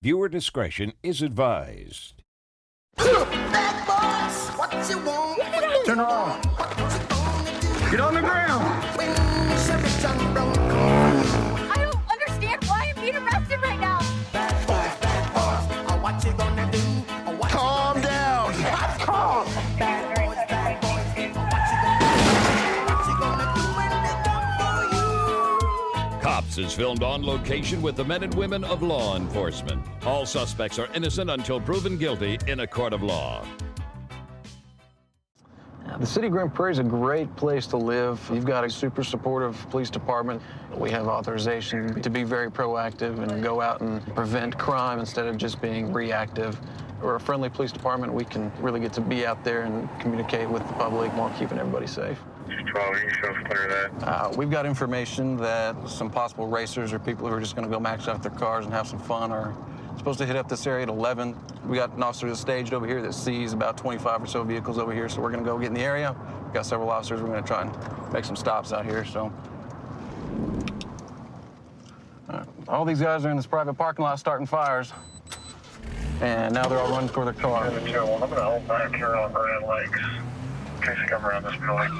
Viewer discretion is advised. Bad boys, what you want? Turn her on. Get on the ground. I don't understand why I'm being arrested right now. Bad boys, what you gonna do? Calm down. Calm. Bad boys, what you gonna do when they come for you? Cops is filmed on location with the men and women of law enforcement. All suspects are innocent until proven guilty in a court of law. The city of Grand Prairie is a great place to live. You've got a super supportive police department. We have authorization to be very proactive and go out and prevent crime instead of just being reactive. We're a friendly police department. We can really get to be out there and communicate with the public while keeping everybody safe. 12, you show us clear that. We've got information that some possible racers or people who are just going to go max out their cars and have some fun are supposed to hit up this area at 11. We got an officer that's staged over here that sees about 25 or so vehicles over here, so we're going to go get in the area. We've got several officers. We're going to try and make some stops out here. So, all these guys are in this private parking lot starting fires, and now they're all running for their car. I'm going to hold back here on Grand Lakes in case they come around this building.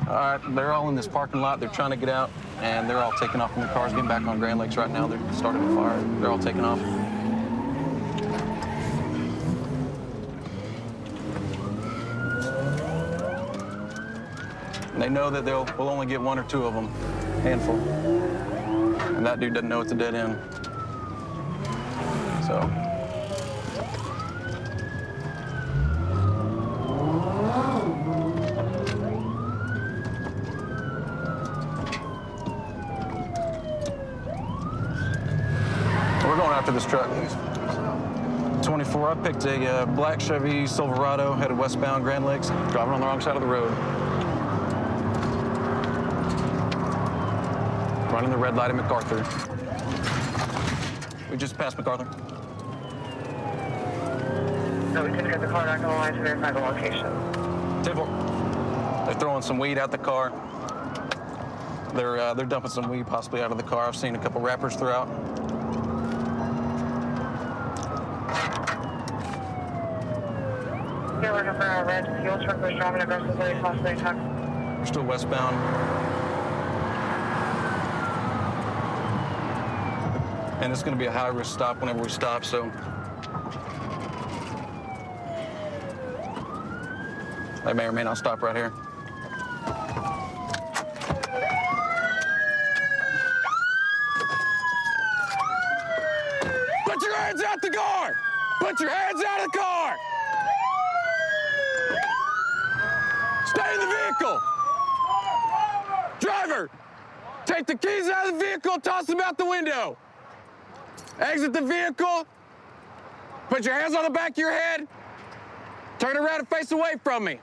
All right, they're all in this parking lot. They're trying to get out, and they're all taking off from their cars, getting back on Grand Lakes right now. They're starting a fire. They're all taking off. And they know that we'll only get one or two of them, handful. And that dude doesn't know it's a dead end. So. We're going after this truck. 24, I picked a black Chevy Silverado, headed westbound Grand Lakes, driving on the wrong side of the road. Running the red light at MacArthur. We just passed MacArthur. No, we couldn't get the car back on the line to verify the location. 10-4. They're throwing some weed out the car. They're dumping some weed possibly out of the car. I've seen a couple wrappers throughout. You're looking for a red fuel truck was driving aggressively, possibly attacked. We're still westbound. And it's going to be a high-risk stop whenever we stop, so. They may or may not stop right here. Put your hands out the car! Put your hands out of the car! Stay in the vehicle! Driver, take the keys out of the vehicle, toss them out the window. Exit the vehicle. Put your hands on the back of your head. Turn around and face away from me.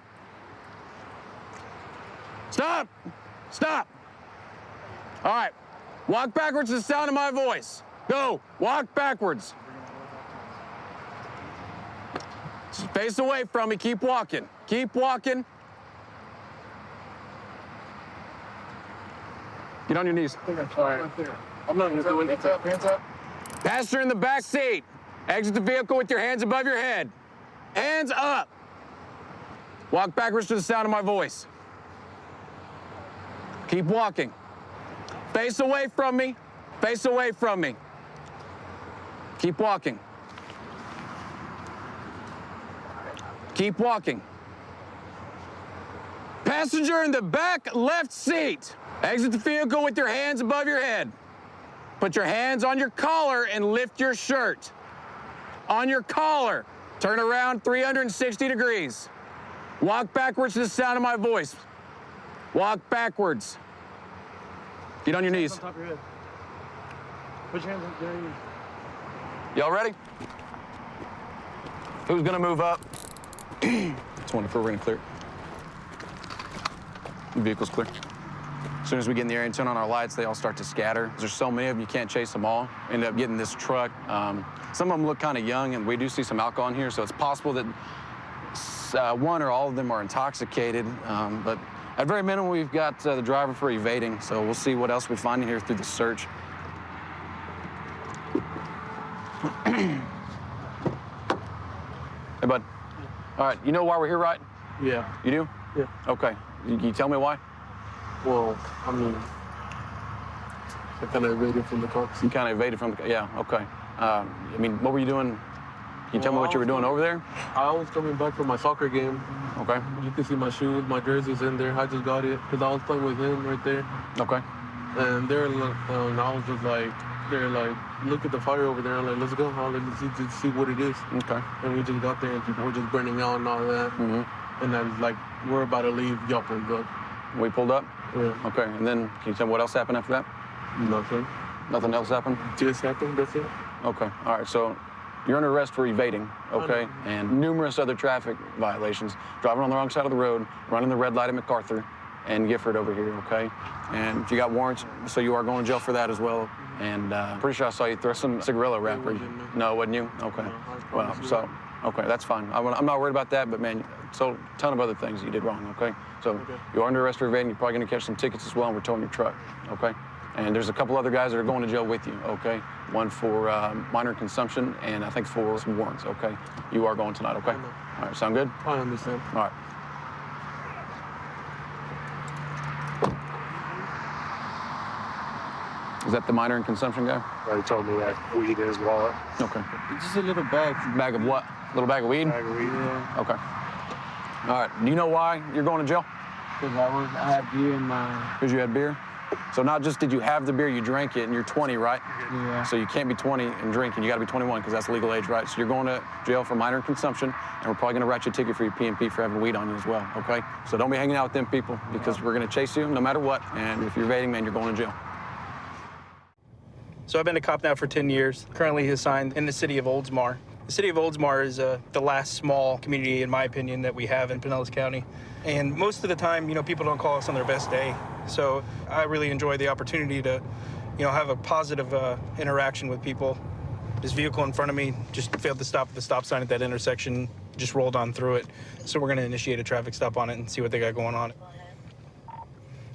Stop. Stop. All right. Walk backwards to the sound of my voice. Go. Walk backwards. Just face away from me. Keep walking. Keep walking. Get on your knees. All right. I'm not going to do it. Hands up, hands up. Passenger in the back seat. Exit the vehicle with your hands above your head. Hands up. Walk backwards to the sound of my voice. Keep walking. Face away from me. Face away from me. Keep walking. Keep walking. Passenger in the back left seat. Exit the vehicle with your hands above your head. Put your hands on your collar and lift your shirt. On your collar. Turn around 360 degrees. Walk backwards to the sound of my voice. Walk backwards. Get on your knees. On top of your head. Put your hands on your knees. Y'all ready? Who's gonna move up? 24, we're gonna clear. The vehicle's clear. As soon as we get in the area and turn on our lights, they all start to scatter. There's so many of them, you can't chase them all. End up getting this truck. Some of them look kind of young, and we do see some alcohol in here, so it's possible that one or all of them are intoxicated. But at very minimum, we've got the driver for evading, so we'll see what else we find in here through the search. Hey, bud. All right, you know why we're here, right? Yeah. You do? Yeah. Okay. Can you tell me why? Well, I mean, I kind of evaded from the cops. You kind of evaded from the... Yeah, okay. I mean, what were you doing? Can you tell me what you were doing over there? I was coming back from my soccer game. Okay. You can see my shoes, my jersey's in there. I just got it because I was playing with him right there. Okay. And I was just like, they're like, look at the fire over there. I'm like, let's go. I'll let me see what it is. Okay. And we just got there and people were just burning out and all that. Mm-hmm. And then like, we're about to leave. Y'all pulled up. We pulled up? Yeah. Okay, and then can you tell me what else happened after that? Nothing. Nothing else happened? Just happened, that's it. Okay, all right, so you're under arrest for evading, okay? And numerous other traffic violations. Driving on the wrong side of the road, running the red light at MacArthur, and Gifford over here, okay? And you got warrants, so you are going to jail for that as well. And pretty sure I saw you throw some cigarillo wrapper. No, wasn't you? Okay. Well, so, okay, that's fine. I'm not worried about that, but man, so a ton of other things you did wrong, okay? So you're under arrest for evading. You're probably going to catch some tickets as well, and we're towing your truck, okay? And there's a couple other guys that are going to jail with you, okay? One for minor consumption, and I think for some warrants, okay? You are going tonight, okay? All right, sound good? I understand. All right. Is that the minor and consumption guy? He told me that weed in his wallet. Okay. Just a little bag. Bag of what? Little bag of weed? Bag of weed. Yeah. Okay. All right. Do you know why you're going to jail? Because I had beer in my... Because you had beer? So not just did you have the beer, you drank it, and you're 20, right? Yeah. So you can't be 20 and drinking. You got to be 21 because that's legal age, right? So you're going to jail for minor consumption, and we're probably going to write you a ticket for your P&P for having weed on you as well, okay? So don't be hanging out with them people because we're going to chase you no matter what. And if you're evading, man, you're going to jail. So I've been a cop now for 10 years, currently assigned in the city of Oldsmar. The city of Oldsmar is the last small community, in my opinion, that we have in Pinellas County. And most of the time, people don't call us on their best day. So I really enjoy the opportunity to, have a positive interaction with people. This vehicle in front of me just failed to stop at the stop sign at that intersection, just rolled on through it. So we're gonna initiate a traffic stop on it and see what they got going on.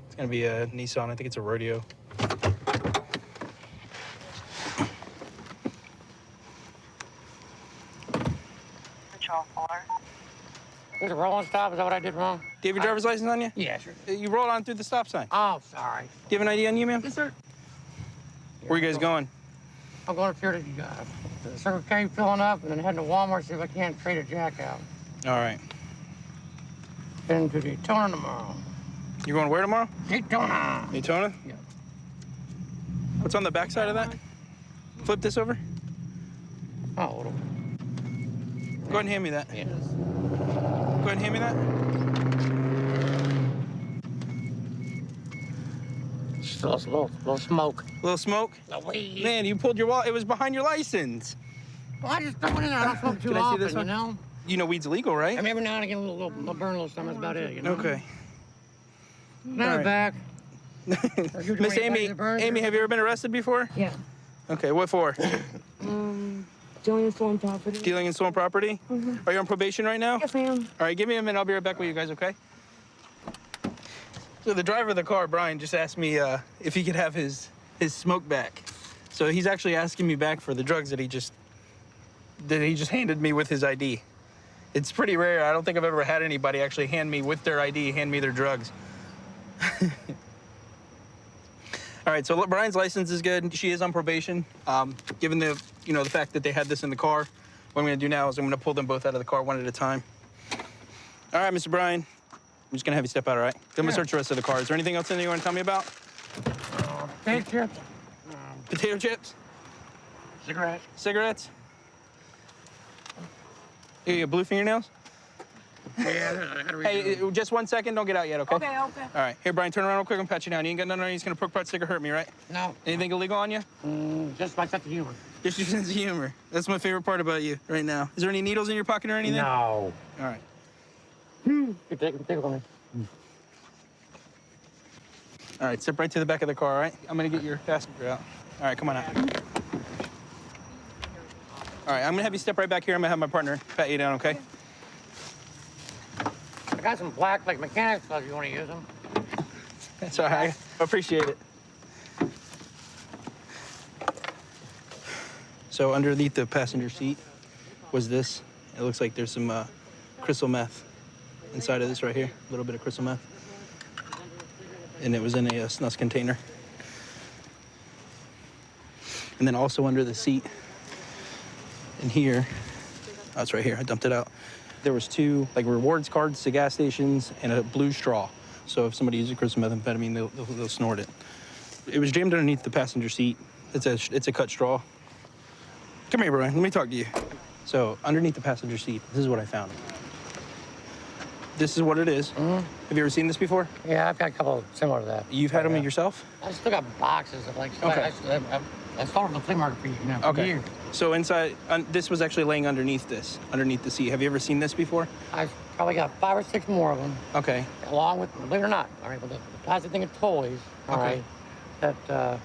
It's gonna be a Nissan, I think it's a rodeo. Control 4. Was it a rolling stop? Is that what I did wrong? Do you have your driver's license on you? Yeah, sure. You rolled on through the stop sign. Oh, sorry. Do you have an ID on you, ma'am? Yes, sir. Where are you guys going? I'm going up here to the Circle K filling up and then heading to Walmart, see if I can't trade a jack out. All right. Heading to Daytona tomorrow. You're going where tomorrow? Daytona. Daytona? Yeah. What's on the back side of that? Flip this over. Oh, a little. Go ahead and hand me that. Yes. Go ahead and hand me that. Still a little smoke. A little smoke? A weed. Man, you pulled your wallet. It was behind your license. Well, I just throw it in there. I don't smoke too Can I see often, this one? you know? You know weed's illegal, right? I mean, every now and again, a little burn, a little something. That's about it, you know? Okay. Now All I'm right. back. Miss Amy, have you ever been arrested before? Yeah. Okay, what for? Stealing and stolen property. Stealing and stolen property? Are you on probation right now? Yes, ma'am. All right, give me a minute. I'll be right back with you guys, okay? So the driver of the car, Brian, just asked me if he could have his smoke back. So he's actually asking me back for the drugs that he just handed me with his ID. It's pretty rare. I don't think I've ever had anybody actually hand me with their ID, hand me their drugs. All right, so Brian's license is good. She is on probation. Given the fact that they had this in the car, what I'm gonna do now is I'm gonna pull them both out of the car one at a time. All right, Mr. Brian, I'm just gonna have you step out, all right? I'm gonna search the rest of the car. Is there anything else in there you wanna tell me about? Potato chips. Potato chips? Cigarettes. Cigarettes? You got blue fingernails? Yeah, I gotta read Hey, just 1 second. Don't get out yet, okay? Okay. All right. Here, Brian, turn around real quick and pat you down. You ain't got nothing on you. It's gonna poke, part, stick, or hurt me, right? No, Anything illegal on you? just my sense of humor. Just your sense of humor. That's my favorite part about you right now. Is there any needles in your pocket or anything? No. All right. You take it on me. All right, step right to the back of the car, all right? I'm gonna get your passenger out. All right, come on out. All right, I'm gonna have you step right back here. I'm gonna have my partner pat you down, okay? I got some black, like mechanics gloves. You want to use them? That's all right. I appreciate it. So underneath the passenger seat was this. It looks like there's some crystal meth inside of this right here. A little bit of crystal meth. And it was in a snus container. And then also under the seat in here, oh, it's right here, I dumped it out. There was 2 like rewards cards to gas stations and a blue straw. So if somebody uses crystal methamphetamine, they'll snort it. It was jammed underneath the passenger seat. It's a cut straw. Come here, Brian, let me talk to you. So underneath the passenger seat, this is what I found. This is what it is. Mm-hmm. Have you ever seen this before? Yeah, I've got a couple similar to that. You've had them yourself? I still got boxes of like. Okay. I started the flea market for Okay. years. So inside, this was actually laying underneath the seat. Have you ever seen this before? I've probably got 5 or 6 more of them. Okay. Along with, believe it or not, all right, with the plastic thing of toys, all Okay. right, that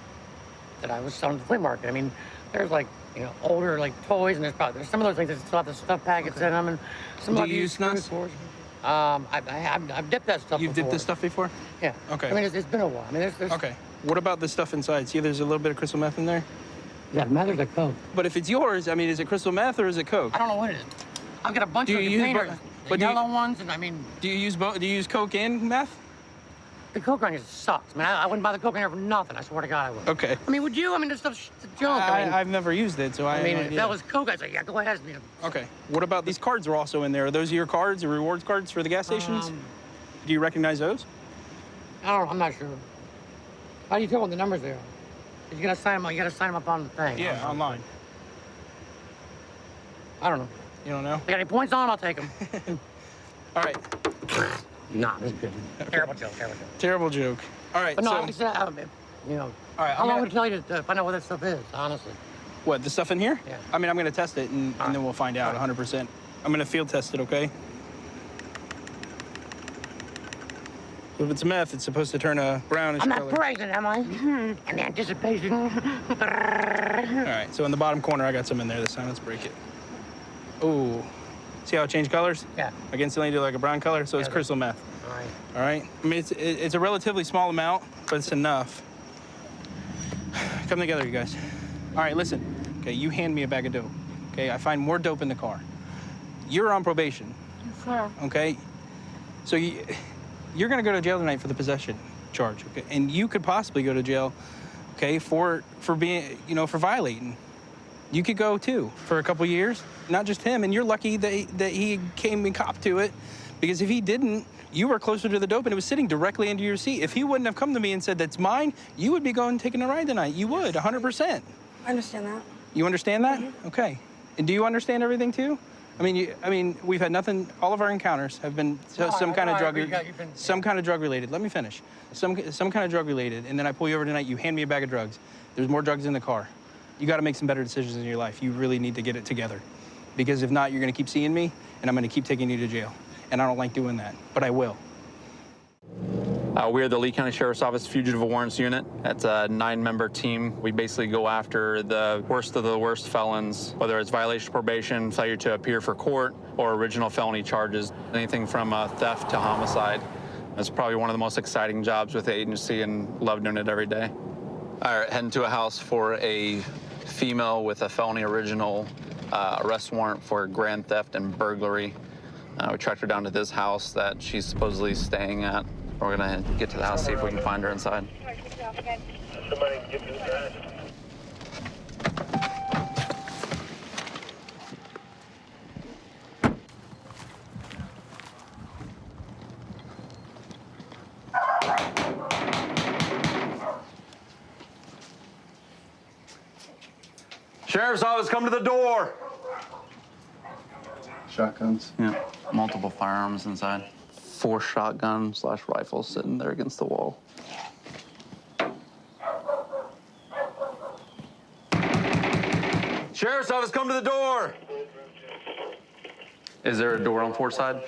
I was selling at the flea market. I mean, there's like, older like toys, and there's some of those things that still have the stuff packets in them, and some Do of you use snus? I've dipped that stuff. You've before. dipped this stuff before? Yeah. Okay. I mean, it's been a while. I mean, there's Okay. What about the stuff inside? See, there's a little bit of crystal meth in there. Yeah, meth or the coke. But if it's yours, I mean, is it crystal meth or is it coke? I don't know what it is. I've got a bunch Do of you use containers, both? the But do you- yellow ones, and I mean, Do you use both? Do you use coke and meth? the coke on here sucks. Man, I wouldn't buy the coke on here for nothing. I swear to God, I would. Okay. I mean, would you? I mean, this stuff's junk. I've never used it, so I I mean, have no if idea. that was coke, I'd say, yeah, go ahead. Okay. What about these cards were also in there? Are those your cards or rewards cards for the gas stations? Do you recognize those? I don't know. I'm not sure. How do you tell what the numbers there are? You gotta sign them. You gotta sign them up on the thing. Yeah, online. I don't know. You don't know? They got any points on? I'll take them. All right. Nah, this is good. Terrible joke. Terrible joke. Terrible joke. All right. But no, so, like I said, all right. how long would it tell you to find out what that stuff is? Honestly. What, the stuff in here? Yeah. I mean, I'm going to test it, and then we'll find out 100%. I'm going to field test it, okay? If it's meth, it's supposed to turn a brownish I'm color. not praising, am I? In anticipation. All right, so in the bottom corner, I got some in there this time. Let's break it. Ooh. See how it changed colors? Yeah. I instantly do like a brown color, so it's crystal meth. All right. All right? I mean, it's a relatively small amount, but it's enough. Come together, you guys. All right, listen. Okay, you hand me a bag of dope. Okay, I find more dope in the car. You're on probation. Yes, sir. Okay? So you're gonna go to jail tonight for the possession charge, okay? And you could possibly go to jail, okay, for being, for violating. You could go too for a couple years, not just him. And you're lucky that he came and copped to it, because if he didn't, you were closer to the dope and it was sitting directly under your seat. If he wouldn't have come to me and said, that's mine, you would be going taking a ride tonight. You would, 100%. I understand that. You understand that? Okay. And do you understand everything too? I mean, we've had nothing. All of our encounters have been some kind of drug related. Let me finish. Some kind of drug related. And then I pull you over tonight. You hand me a bag of drugs. There's more drugs in the car. You got to make some better decisions in your life. You really need to get it together, because if not, you're going to keep seeing me, and I'm going to keep taking you to jail. And I don't like doing that, but I will. We're the Lee County Sheriff's Office Fugitive Warrants Unit. It's a 9-member team. We basically go after the worst of the worst felons, whether it's violation of probation, failure to appear for court, or original felony charges, anything from theft to homicide. It's probably one of the most exciting jobs with the agency, and love doing it every day. All right, heading to a house for a female with a felony original arrest warrant for grand theft and burglary. We tracked her down to this house that she's supposedly staying at. We're gonna get to the house, see if we can find her inside. Somebody get to the back. Sheriff's office, come to the door. Shotguns? Yeah, multiple firearms inside. 4 shotguns / rifles sitting there against the wall. Sheriff's office, come to the door. Is there a door on port side?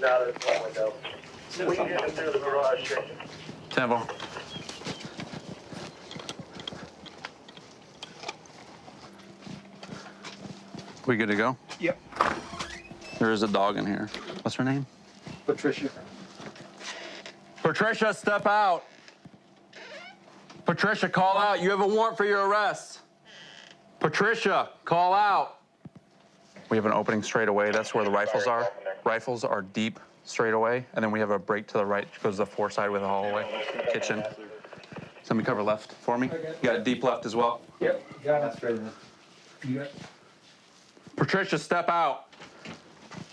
No, there's one window. We can get it through the garage. Temple. We good to go? Yep. There is a dog in here. What's her name? Patricia. Patricia, step out. Patricia, call out. You have a warrant for your arrest. Patricia, call out. We have an opening straight away. That's where the rifles are. Rifles are deep straight away, and then we have a break to the right, which goes to the four side with a hallway, kitchen. Somebody cover left for me. You got a deep left as well? Yep. Yeah, that's straight enough. You got Patricia, step out.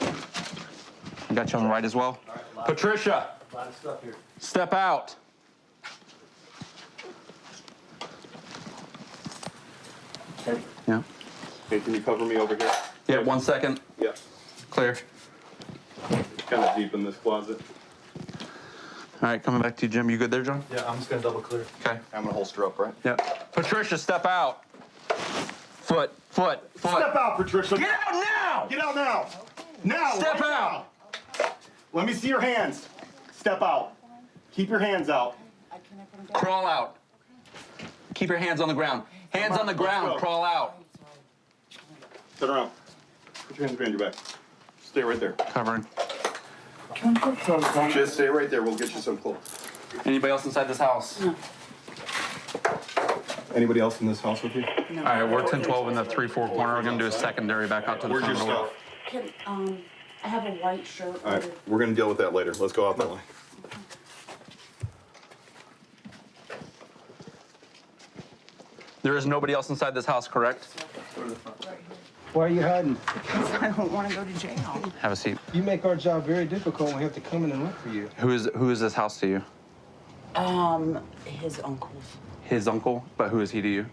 I got you on the right as well. Patricia, a lot of stuff here. step out. Okay. Yeah. Hey, can you cover me over here? Yeah, 1 second. Yeah. Clear. It's kind of deep in this closet. All right, coming back to you, Jim. You good there, John? Yeah, I'm just gonna double clear. Okay. I'm gonna holster up, right? Yep. Patricia, step out. Foot. Step out, Patricia. Get out now! Get out now! Now! Step right out! now. Let me see your hands. Step out. Keep your hands out. Crawl out. Keep your hands on the ground. Hands on the ground. go. Crawl out. Turn around. Put your hands behind your back. Stay right there. Covering. Just stay right there. We'll get you some clothes. Anybody else inside this house? No. Anybody else in this house with you? All right, we're 10-12 in the 3-4 corner. We're gonna do a secondary back out to the Where's your front of the wall. stuff? Can, I have a white shirt. All right, we're gonna deal with that later. Let's go out that way. There is nobody else inside this house, correct? Why are you hiding? Because I don't want to go to jail. Have a seat. You make our job very difficult when we have to come in and look for you. Who is this house to you? His uncle's. His uncle, but who is he to you?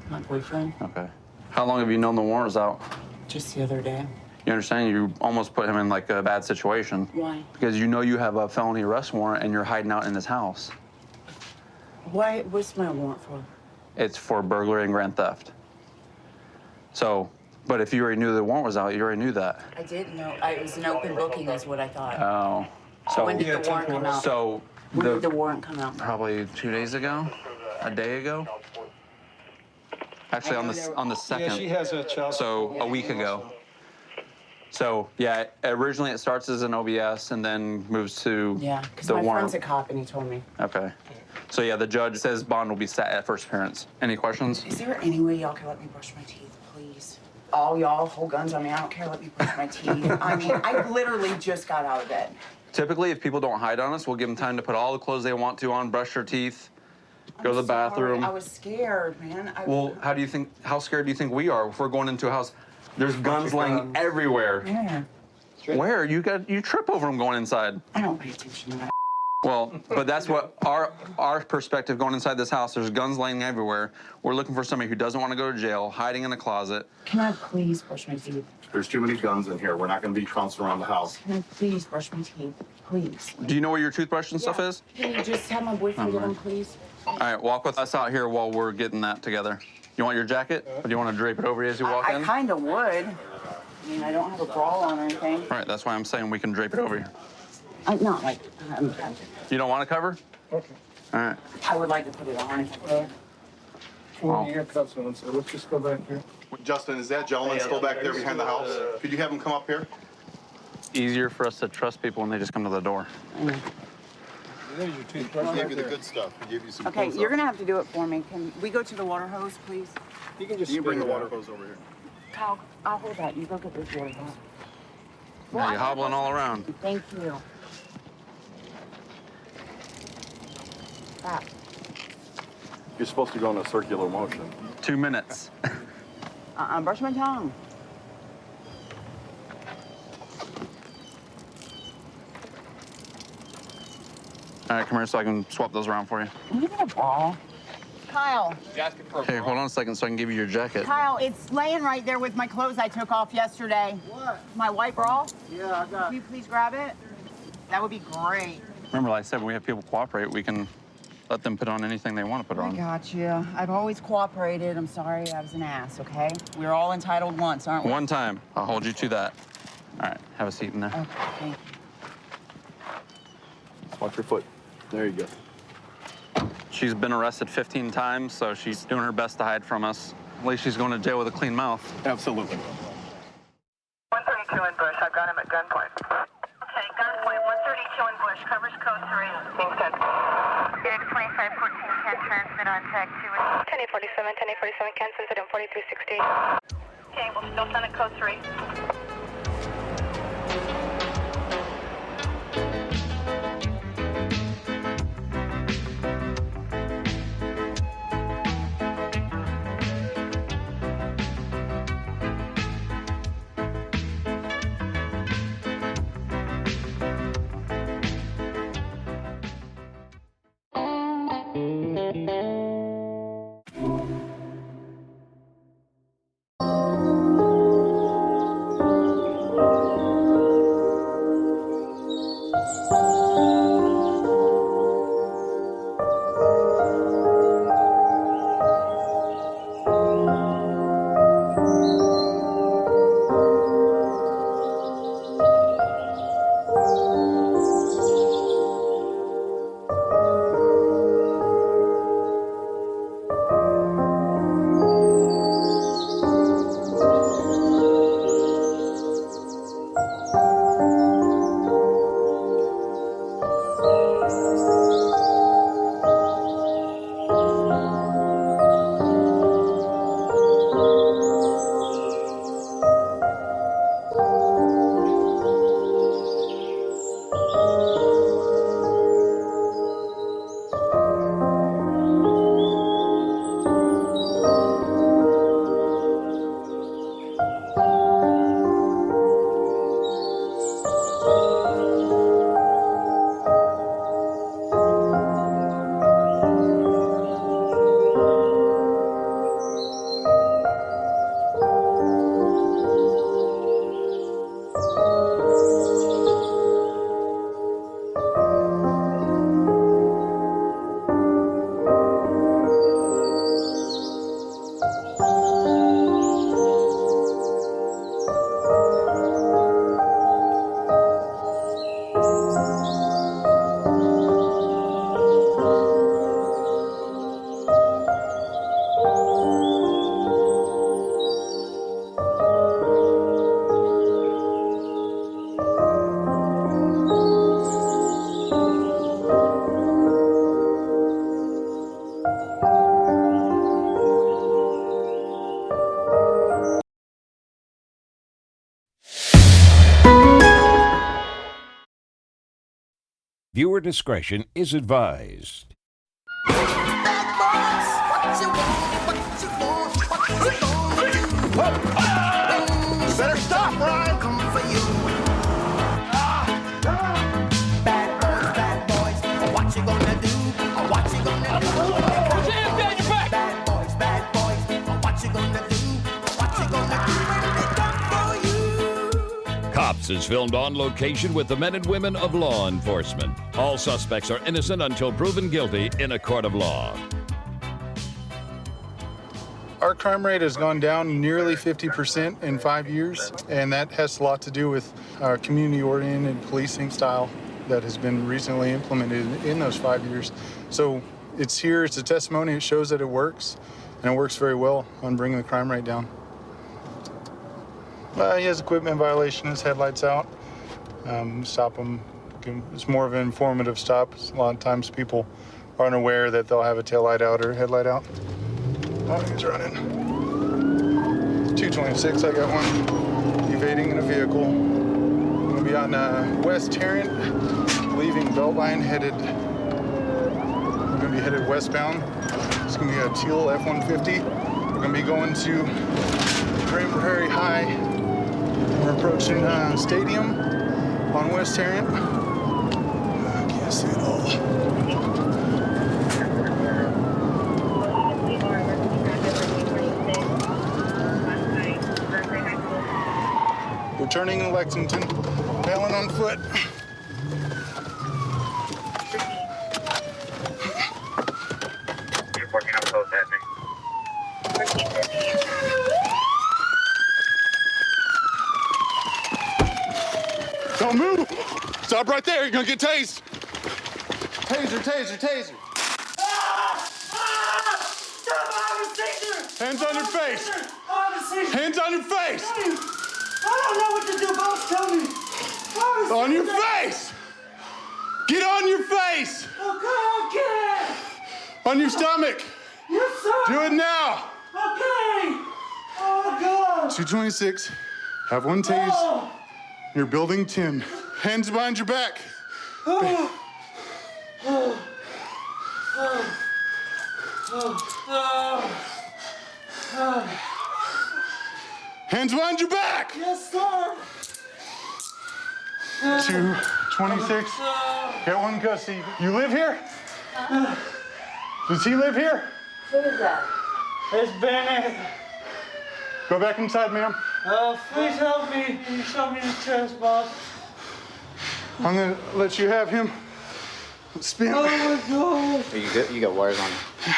My boyfriend. Okay. How long have you known the warrant was out? Just the other day. You understand? You almost put him in like a bad situation. Why? Because you know you have a felony arrest warrant and you're hiding out in his house. Why? What's my warrant for? It's for burglary and grand theft. So, but if you already knew the warrant was out, you already knew that. I didn't know. It was an open booking, is what I thought. Oh. So, When did the warrant come out? So, When did the warrant come out? probably 2 days ago, a day ago. Actually, on the second. Yeah, she has a child. So a week ago. So yeah, originally it starts as an OBS and then moves to Yeah, because the my warrant. friend's a cop and he told me. Okay. So yeah, the judge says bond will be set at first appearance. Any questions? Is there any way y'all can let me brush my teeth, please? All y'all hold guns on me. I don't care. Let me brush my teeth. I mean, I literally just got out of bed. Typically, if people don't hide on us, we'll give them time to put all the clothes they want to on, brush their teeth, go to the bathroom. Sorry. I was scared, man. Well, how scared do you think we are if we're going into a house? There's guns laying everywhere. Yeah. Where? You trip over them going inside. I don't pay attention to that. Well, but that's what our perspective going inside this house. There's guns laying everywhere. We're looking for somebody who doesn't want to go to jail, hiding in a closet. Can I please brush my teeth? There's too many guns in here. We're not gonna be trouncing around the house. Can I please brush my teeth? Please. Do you know where your toothbrush and stuff Yeah. is? Can you just have my boyfriend get them, please? All right, walk with us out here while we're getting that together. You want your jacket? Or do you want to drape it over you as you walk I in? kind of would. I mean, I don't have a bra on or anything. All right, that's why I'm saying we can drape it over you. No, like, You don't want to cover? Okay. All right. I would like to put it on if I could. Well, you have cuffs on, so let's just go back here. Justin, is that gentleman still back there behind the house? Could you have him come up here? Easier for us to trust people when they just come to the door. There's your toothbrush. He gave you the good stuff. He gave you some Okay, clothes you're up. gonna have to do it for me. Can we go to the water hose, please? You can just You bring the spit it water out. hose over here. Kyle, I'll hold that. You go get this water hose. Yeah, you're hobbling all around. Thank you. Ah. You're supposed to go in a circular motion. 2 minutes. Brush my tongue. All right, come here so I can swap those around for you. Can you get a ball? Kyle, Okay, hold on a second so I can give you your jacket. Kyle, it's laying right there with my clothes I took off yesterday. What? My white bra. Yeah, I got Can you please grab it? That would be great. Remember, like I said, when we have people cooperate, we can let them put on anything they want to put I on. got you. I've always cooperated. I'm sorry I was an ass, okay? We're all entitled once, aren't we? One time. I'll hold you to that. All right, have a seat in there. Okay, thank you. Watch your foot. There you go. She's been arrested 15 times, so she's doing her best to hide from us. At least she's going to jail with a clean mouth. Absolutely. 132 in Bush. I've got him at gunpoint. Okay, gunpoint. 132 in Bush. Covers code 3. Kingston. 2514. can transmit on tag 2. 1047, 1047, can send it in 4360. Okay, we'll still send it code 3. Viewer discretion is advised. You better stop, Ryan. Come for you. Bad boys, what you gonna do? What you gonna do? Put your hands behind your back. Bad boys, what you gonna do? What you gonna do when they come for you? Cops is filmed on location with the men and women of law enforcement. All suspects are innocent until proven guilty in a court of law. Our crime rate has gone down nearly 50% in 5 years, and that has a lot to do with our community-oriented policing style that has been recently implemented in those 5 years. So it's here, it's a testimony, it shows that it works, and it works very well on bringing the crime rate down. He has equipment violation, his headlights out. Stop him. It's more of an informative stop. A lot of times people aren't aware that they'll have a taillight out or a headlight out. Oh, he's running. 226, I got one. Evading in a vehicle. I'm gonna be on West Tarrant, leaving Beltline, headed. We're gonna be headed westbound. It's gonna be a teal F-150. We're gonna be going to Grand Prairie High. We're approaching Stadium on West Tarrant. I can't see it all. We're turning in Lexington, bailing on foot. You're working up close at me. Don't move! Stop right there, you're gonna get tased! Taser, taser, taser! Hands on your face! Hands on your face! I don't know what to do, boss. Tell me. On your face! Get on your face! Okay. On your stomach. Yes, sir. Do it now. Okay. Oh, God. 226. Have one tase. Oh. You're building 10. Hands behind your back. Oh. Oh. Hands behind your back. Yes, sir. 226. Get one custody. You live here? Does he live here? Who is that? It's Bennett. Go back inside, ma'am. Please help me. You shot me in the chest, boss. I'm gonna let you have him. Spin. Oh my God. Are you good? You got wires on you.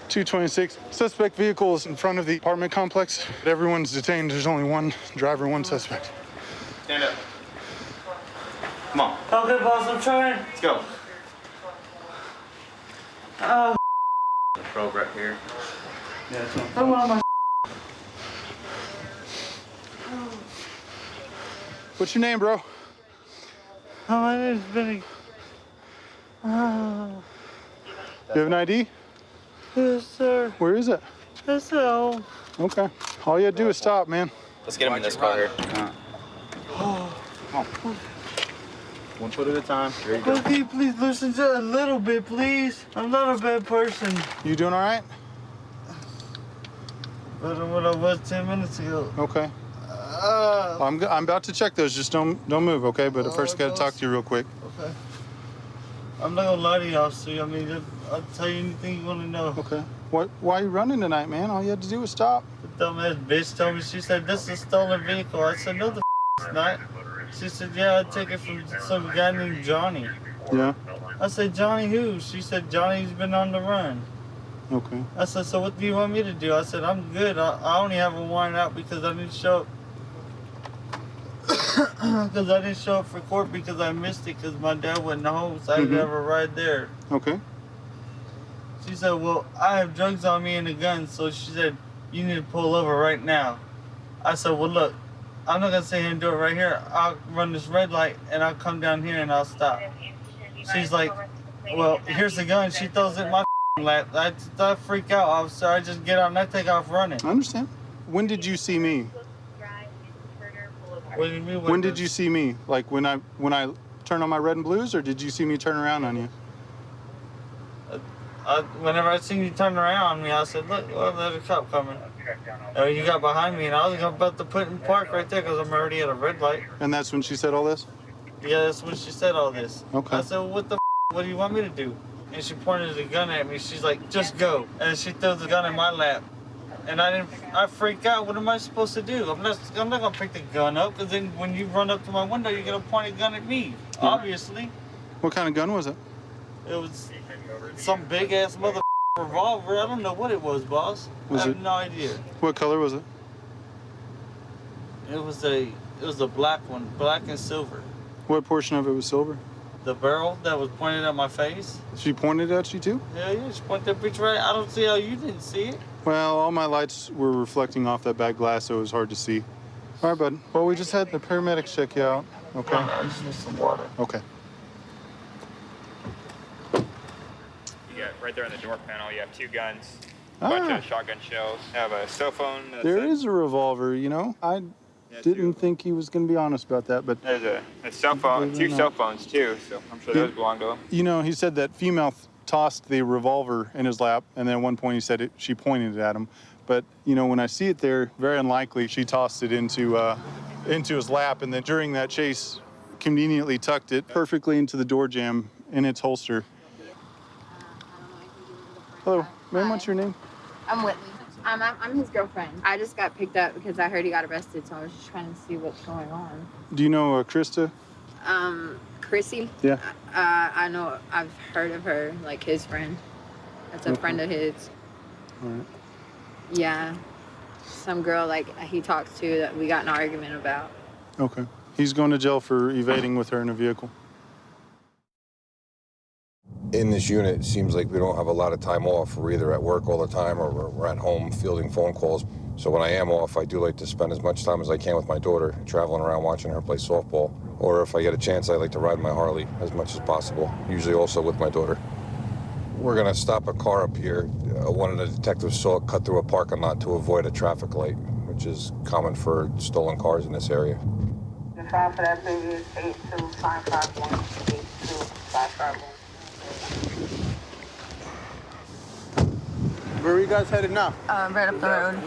226. Suspect vehicle is in front of the apartment complex. Everyone's detained. There's only one driver, one suspect. Stand up. Come on. Okay, boss, I'm trying. Let's go. Oh, Probe right here. Yeah, that's one. I want my. What's your name, bro? Oh, my name's Benny. Oh. You have an ID? Yes, sir. Where is it? It's at home. Okay. All you had to do is stop, man. Let's get him in this car here. Come on. One foot at a time. There you go. Okay, please listen to a little bit, please. I'm not a bad person. You doing all right? Better than what I was 10 minutes ago. Okay. I'm about to check those. Just don't move, okay? But first, I got to talk to you real quick. Okay. I'm not gonna lie to you, officer. I mean, I'll tell you anything you want to know. Okay. Why are you running tonight, man? All you had to do was stop. The dumbass bitch told me, she said, this is a stolen vehicle. I said, no, the it's not. She said, yeah, I took it from some guy named Johnny. Yeah. I said, Johnny who? She said, Johnny's been on the run. Okay. I said, so what do you want me to do? I said, I'm good. I only have a warrant out because I didn't show up. Because I didn't show up for court because I missed it because my dad wasn't home, so I didn't have a ride there. Okay. She said, well, I have drugs on me and a gun, so she said, you need to pull over right now. I said, well, look, I'm not going to sit here and do it right here. I'll run this red light, and I'll come down here, and I'll stop. She's like, well, here's the gun. She throws it in my lap. I freak out, officer. I just get out, and I take off running. I understand. When did you see me? What do you mean? When did you see me? Like when I turned on my red and blues, or did you see me turn around on you? Whenever I seen you turn around on me, I said, look, well, there's a cop coming. You got behind me, and I was about to put in park right there because I'm already at a red light. And that's when she said all this? Yeah, that's when she said all this. Okay. I said, well, what the what do you want me to do? And she pointed the gun at me. She's like, just go. And she threw the gun in my lap. And I freak out. What am I supposed to do? I'm not gonna pick the gun up, because then when you run up to my window, you're gonna point a gun at me, obviously. What kind of gun was it? It was some big ass mother revolver. I don't know what it was, boss. I have no idea. What color was it? It was a black one, black and silver. What portion of it was silver? The barrel that was pointed at my face. She pointed at you too? Yeah, she pointed that bitch right. I don't see how you didn't see it. Well, all my lights were reflecting off that back glass, so it was hard to see. All right, bud. Well, we just had the paramedics check you out. Okay. I just need some water. Okay. You got right there on the door panel, you have 2 guns, a bunch of shotgun shells, you have a cell phone. There is a revolver, you know. I didn't think he was going to be honest about that, but... There's a cell phone, 2 cell phones too, so I'm sure those belong to him. You know, he said that female tossed the revolver in his lap, and then at one point he said she pointed it at him. But, you know, when I see it there, very unlikely she tossed it into his lap, and then during that chase, conveniently tucked it perfectly into the door jamb in its holster. Hello, ma'am, what's your name? I'm Whitney. I'm his girlfriend. I just got picked up because I heard he got arrested, so I was just trying to see what's going on. Do you know Krista? Chrissy? Yeah. I know, I've heard of her, like his friend. That's a friend of his. All right. Yeah. Some girl, like, he talks to that we got in an argument about. Okay. He's going to jail for evading with her in a vehicle. In this unit, it seems like we don't have a lot of time off. We're either at work all the time or we're at home fielding phone calls. So when I am off, I do like to spend as much time as I can with my daughter, traveling around watching her play softball. Or if I get a chance, I like to ride my Harley as much as possible, usually also with my daughter. We're gonna stop a car up here. One of the detectives saw it cut through a parking lot to avoid a traffic light, which is common for stolen cars in this area. The file for that previous 82551. 82551. Where are you guys headed now? Right up the road.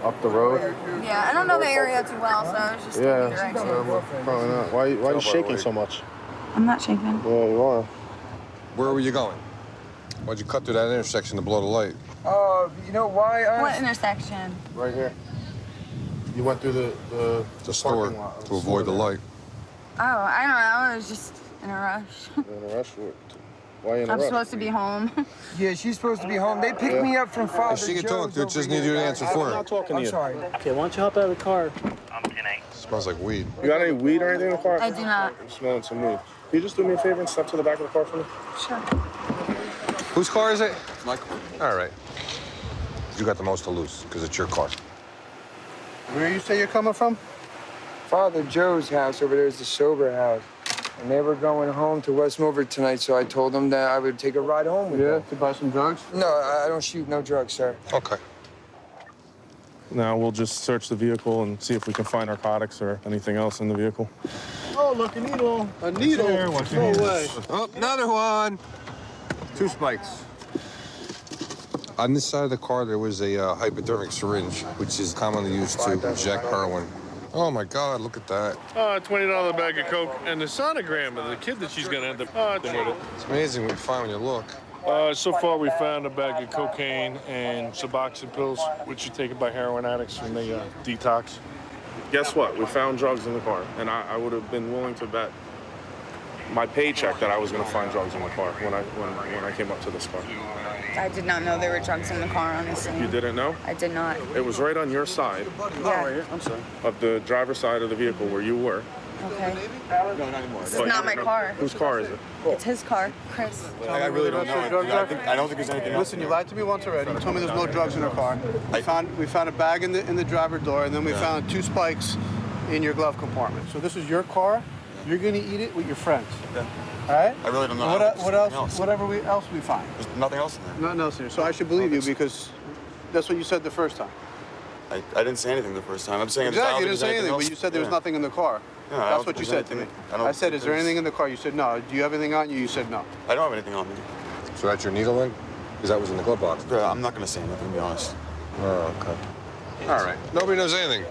Up the road? Yeah, I don't know the area too well, so I was just Yeah. giving directions. Probably not. Why are you shaking so much? I'm not shaking. Yeah, you are. Where were you going? Why'd you cut through that intersection to blow the light? You know why? What intersection? Right here. You went through the store to avoid the light. Oh, I don't know. I was just in a rush. In a rush? Why in a I'm rush? supposed to be home. Yeah, she's supposed to be home. They picked me up from Father She can Joe's talk, dude. over Just here. need you to answer for I'm her. not talking to I'm you. sorry. Okay, why don't you hop out of the car? Smells like weed. You got any weed or anything in the car? I do not. I'm smelling some weed. Can you just do me a favor and step to the back of the car for me? Sure. Whose car is it? My car. All right. You got the most to lose because it's your car. Where you say you're coming from? Father Joe's house over there is the sober house. And they were going home to West Milford tonight, so I told them that I would take a ride home with them. To buy some drugs? No, I don't shoot no drugs, sir. Okay. Now we'll just search the vehicle and see if we can find narcotics or anything else in the vehicle. Oh, look, a needle. A needle? No way. Oh, another one. 2 spikes. On this side of the car, there was a hypodermic syringe, which is commonly used to inject heroin. Oh my God, look at that. $20 bag of Coke and the sonogram of the kid that she's gonna end up with it. It's amazing what you find when you look. So far we found a bag of cocaine and Suboxone pills, which are taken by heroin addicts when they detox. Guess what? We found drugs in the car, and I would have been willing to bet my paycheck that I was gonna find drugs in the car when I came up to this car. I did not know there were drugs in the car, honestly. You didn't know? I did not. It was right on your side. Yeah. I'm sorry. Of the driver's side of the vehicle where you were. Okay. This is not my car. Whose car is it? It's his car, Chris. I really don't know. I don't think there's anything else. Listen, you lied to me once already. You told me there's no drugs in her car. We found a bag in the driver door, and then we found 2 spikes in your glove compartment. So this is your car. You're gonna eat it with your friends. Yeah. All right? I really don't know. What else? Whatever else we find. There's nothing else in there. Nothing else in there. So I should believe you because that's what you said the first time. I didn't say anything the first time. I'm saying Exactly, you didn't say anything, but you said there was nothing in the car. Yeah, That's what you said to me. I said, is there anything in the car? You said no. Do you have anything on you? You said no. I don't have anything on me. So that's your needle then? Because that was in the glove box. Yeah, I'm not going to say anything, to be honest. Oh, okay. All right. Nobody knows anything.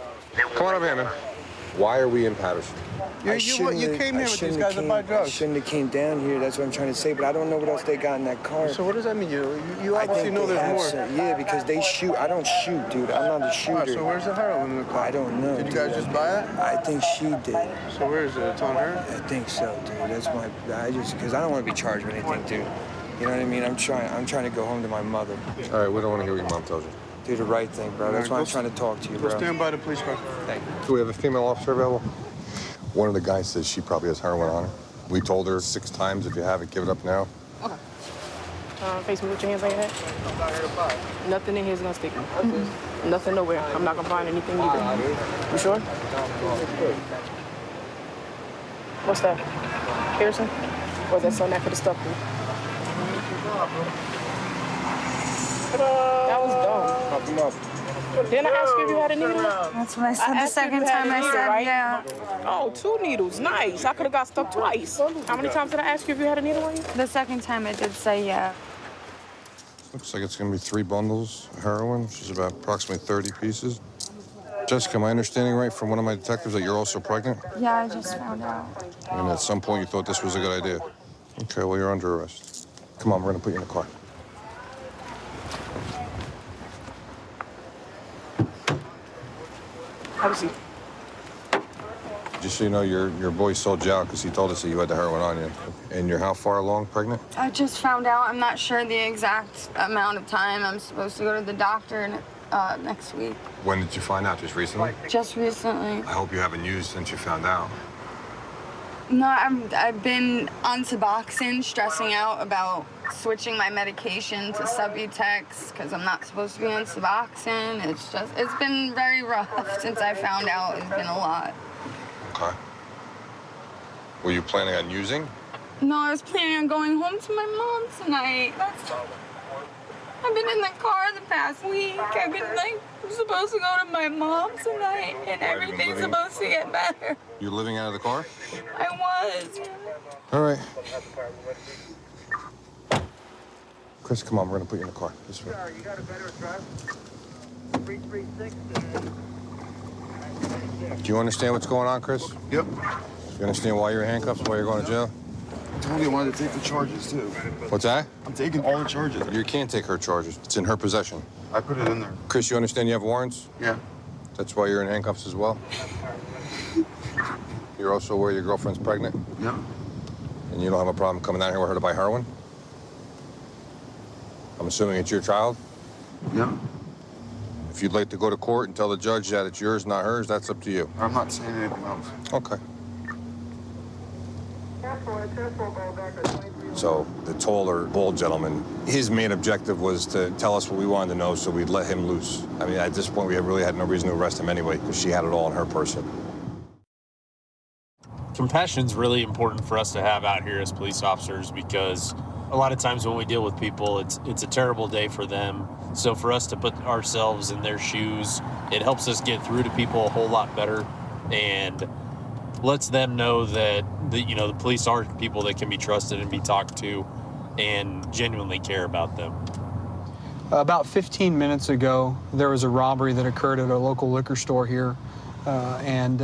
Come on up here, man. Why are we in Patterson? You came here with these guys to buy I drugs. shouldn't have came down here. That's what I'm trying to say. But I don't know what else they got in that car. So what does that mean? You I obviously think know they there's have more. some- yeah, because they shoot. I don't shoot, dude. I'm not a shooter. All right, so where's the heroin in the car? I don't know. Did you dude. guys just buy it? I think she did. So where is it? It's on her? I think so, dude. That's because I don't want to be charged with anything, dude. You know what I mean? I'm trying to go home to my mother. All right, we don't want to hear what your mom tells you. Do the right thing, bro. That's why I'm trying to talk to you, Go bro. stand by the police car. Thank you. Do we have a female officer available? One of the guys says she probably has heroin on her. We told her 6 times, if you have it, give it up now. Okay. Face me with your hands on your head. Nothing in here is gonna stick me. Nothing nowhere. I'm not gonna find anything either. You sure? What's that? Harrison? Or that's on that for the stuff? That was dumb. Pop them up. Didn't I ask you if you had a needle? That's what I said the asked you if second you had time a I needle, said, right? yeah. Oh, 2 needles. Nice. I could have got stuck twice. How many times did I ask you if you had a needle on you? The second time I did say yeah. Looks like it's going to be 3 bundles of heroin, which is about approximately 30 pieces. Jessica, am I understanding right from one of my detectives that you're also pregnant? Yeah, I just found out. And at some point you thought this was a good idea. Okay, well, you're under arrest. Come on, we're going to put you in the car. Have a seat. Just so you know, your boy sold you out because he told us that you had the heroin on you. And you're how far along pregnant? I just found out. I'm not sure the exact amount of time. I'm supposed to go to the doctor next week. When did you find out? Just recently? Just recently. I hope you haven't used since you found out. No, I've been on Suboxone, stressing out about switching my medication to Subutex because I'm not supposed to be on Suboxone. It's been very rough since I found out. It's been a lot. Okay. Were you planning on using? No, I was planning on going home to my mom tonight. I've been in the car the past week. I've been like, I'm supposed to go to my mom tonight, and everything's supposed to get better. You're living out of the car? I was. All right. Chris, come on, we're gonna put you in the car. This way. You got a better address? 336. Do you understand what's going on, Chris? Yep. You understand why you're in handcuffs, why you're going to jail? I told you I wanted to take the charges, too. What's that? I'm taking all the charges. You can't take her charges. It's in her possession. I put it in there. Chris, you understand you have warrants? Yeah. That's why you're in handcuffs as well? You're also aware your girlfriend's pregnant? Yeah. And you don't have a problem coming down here with her to buy heroin? I'm assuming it's your child? Yeah. If you'd like to go to court and tell the judge that it's yours, not hers, that's up to you. I'm not saying anything else. Okay. So the taller, bald gentleman, his main objective was to tell us what we wanted to know so we'd let him loose. I mean, at this point, we really had no reason to arrest him anyway because she had it all in her person. Compassion's really important for us to have out here as police officers because a lot of times when we deal with people, it's a terrible day for them. So for us to put ourselves in their shoes, it helps us get through to people a whole lot better and lets them know that the police are people that can be trusted and be talked to and genuinely care about them. About 15 minutes ago, there was a robbery that occurred at a local liquor store here, and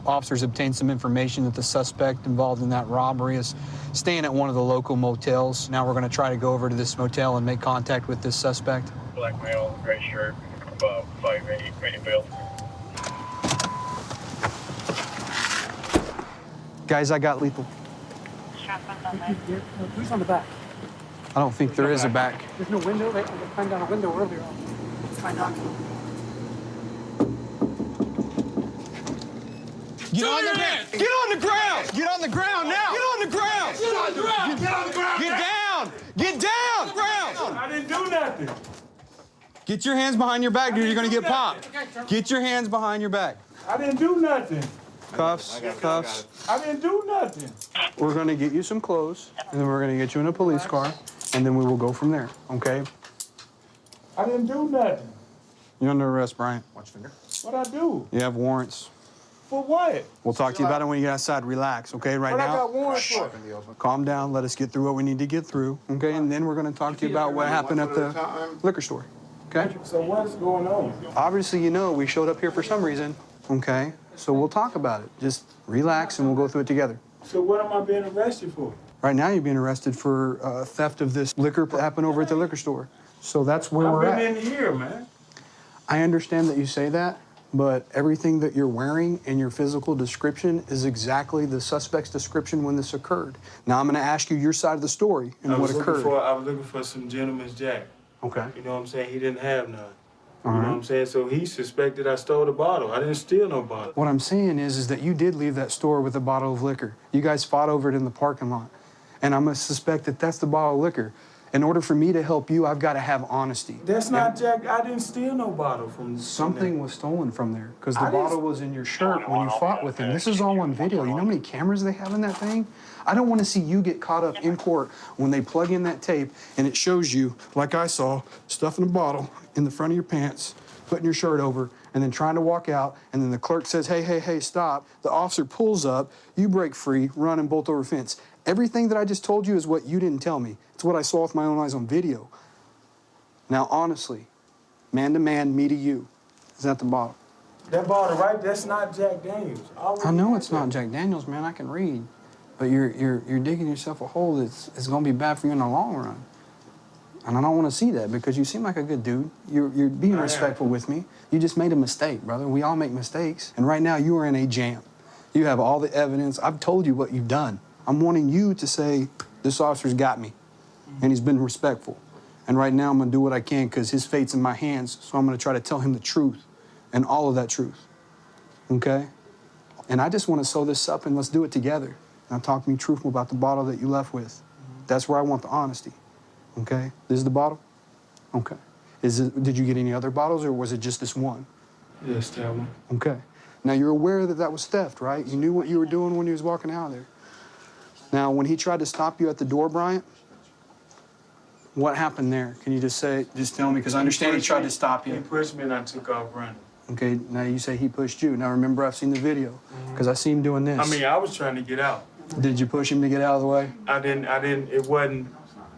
officers obtained some information that the suspect involved in that robbery is staying at one of the local motels. Now we're going to try to go over to this motel and make contact with this suspect. Black male, gray shirt, about 5'8", ready build. Guys, I got lethal. Who's on the back? I don't think there is a back. There's no window. They climbed down a window earlier. Let's find out. Get on the ground! Get on the ground! Get on the ground now! Get on the ground! Get on the ground! Get on the ground! Get down! Get down! Ground! I didn't do nothing. Get your hands behind your back, dude. You're gonna get popped. Get your hands behind your back. I didn't do nothing. Cuffs, cuffs. I didn't do nothing. We're gonna get you some clothes, and then we're gonna get you in a police car, and then we will go from there, okay? I didn't do nothing. You're under arrest, Bryant. Watch finger. What'd I do? You have warrants. For what? We'll talk to you about it when you get outside. Relax, okay? Right What I now, got warrants for? calm down. Let us get through what we need to get through, okay? And then we're gonna talk to you about what happened at the liquor store, okay? So what's going on? Obviously, you know we showed up here for some reason, okay? So we'll talk about it. Just relax and we'll go through it together. So what am I being arrested for? Right now, you're being arrested for theft of this liquor that happened over at the liquor store. So that's where we're at. I've been in here, man. I understand that you say that, but everything that you're wearing and your physical description is exactly the suspect's description when this occurred. Now, I'm going to ask you your side of the story and what occurred. I was looking for some gentleman's jacket. Okay. You know what I'm saying? He didn't have none. All You know right. what I'm saying? So he suspected I stole the bottle. I didn't steal no bottle. What I'm saying is that you did leave that store with a bottle of liquor. You guys fought over it in the parking lot. And I'm going to suspect that that's the bottle of liquor. In order for me to help you, I've got to have honesty. That's not Jack. I didn't steal no bottle from Something was stolen from there because the I didn't- bottle was in your shirt when you fought with him. This is all on video. You know how many cameras they have in that thing? I don't want to see you get caught up in court when they plug in that tape and it shows you, like I saw, stuffing a bottle in the front of your pants, putting your shirt over, and then trying to walk out, and then the clerk says, hey, hey, hey, stop. The officer pulls up, you break free, run and bolt over a fence. Everything that I just told you is what you didn't tell me. It's what I saw with my own eyes on video. Now, honestly, man to man, me to you, is that the bottle? That bottle, right? That's not Jack Daniels. I know it's not Jack Daniels, man. I can read. But you're digging yourself a hole that's going to be bad for you in the long run. And I don't want to see that because you seem like a good dude. You're being respectful with me. You just made a mistake, brother. We all make mistakes. And right now, you are in a jam. You have all the evidence. I've told you what you've done. I'm wanting you to say, this officer's got me. And he's been respectful. And right now, I'm going to do what I can because his fate's in my hands. So I'm going to try to tell him the truth and all of that truth. Okay? And I just want to sew this up and let's do it together. Now talk to me truthful about the bottle that you left with. That's where I want the honesty. Okay? This is the bottle? Okay. Did you get any other bottles or was it just this one? Yes, that one. Okay. Now you're aware that that was theft, right? You knew what you were doing when you was walking out of there. Now, when he tried to stop you at the door, Bryant, what happened there? Can you just tell me? Because I understand he tried to stop you. He pushed me and I took off running. Okay, now you say he pushed you. Now remember, I've seen the video, because I see him doing this. I mean, I was trying to get out. Did you push him to get out of the way? I didn't, it wasn't,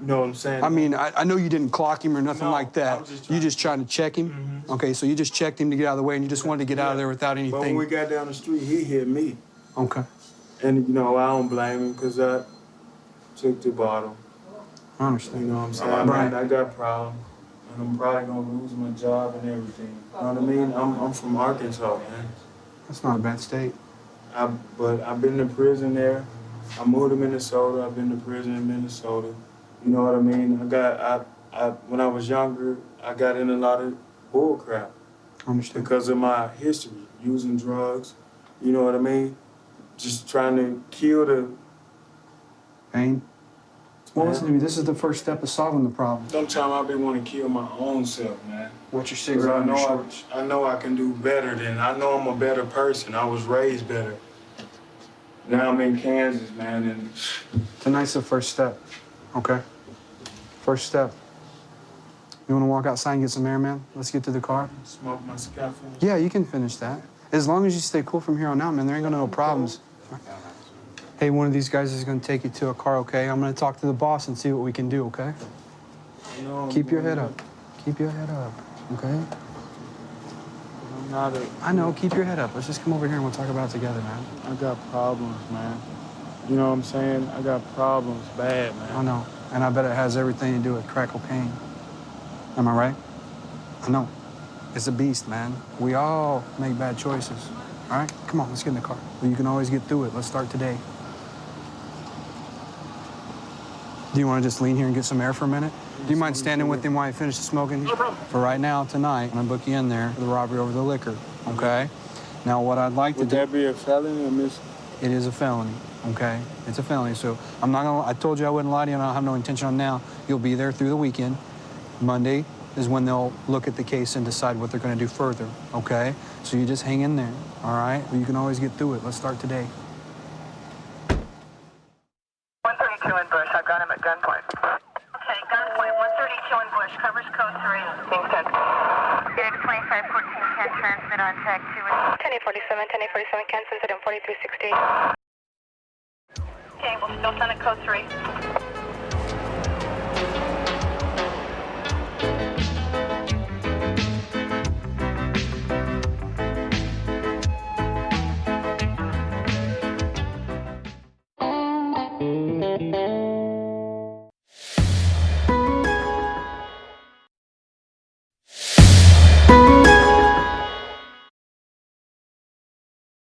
you know what I'm saying? I mean, I know you didn't clock him or nothing like that. You just trying to check him? Okay, so you just checked him to get out of the way and you just wanted to get out of there without anything. But when we got down the street, he hit me. Okay. And, you know, I don't blame him because I took the bottle. I understand. You know what I'm saying? Right. I got problems. And I'm probably going to lose my job and everything. You know what I mean? I'm from Arkansas, man. That's not a bad state. But I've been to prison there. I moved to Minnesota. I've been to prison in Minnesota. You know what I mean? When I was younger, I got in a lot of bull crap. I understand. Because of my history, using drugs. You know what I mean? Just trying to kill the pain. Well, listen to me. This is the first step of solving the problem. Sometimes I be wanting to kill my own self, man. What's your cigarette on your shorts? I know I can do better than. I know I'm a better person. I was raised better. Now I'm in Kansas, man, and tonight's the first step. Okay. First step. You want to walk outside and get some air, man? Let's get to the car. Smoke my scuffle. Yeah, you can finish that. As long as you stay cool from here on out, man, there ain't gonna be no problems. Hey, one of these guys is gonna take you to a car, okay? I'm gonna talk to the boss and see what we can do, okay? No, keep your head up. Keep your head up, okay? I know, keep your head up. Let's just come over here and we'll talk about it together, man. I got problems, man. You know what I'm saying? I got problems bad, man. I know, and I bet it has everything to do with crack cocaine. Am I right? I know. It's a beast, man. We all make bad choices. All right? Come on, let's get in the car. Well, you can always get through it. Let's start today. Do you want to just lean here and get some air for a minute? Do you mind standing with him while he finishes smoking? No problem. For right now, tonight, I'm going to book you in there for the robbery over the liquor, okay? Now, what I'd like to do... Would that be a felony or miss? It is a felony, okay? It's a felony, so I'm not going to... I told you I wouldn't lie to you, and I don't have no intention on now. You'll be there through the weekend. Monday is when they'll look at the case and decide what they're going to do further, okay? So you just hang in there, all right? Well, you can always get through it. Let's start today. 132 in Bush. I've got him at gunpoint. Okay, gunpoint. 132 in Bush. Covers code 3. Being sent. Unit 2514 can transmit on tag 2. 1047 can send it on 4360. Okay, we'll still send it code 3.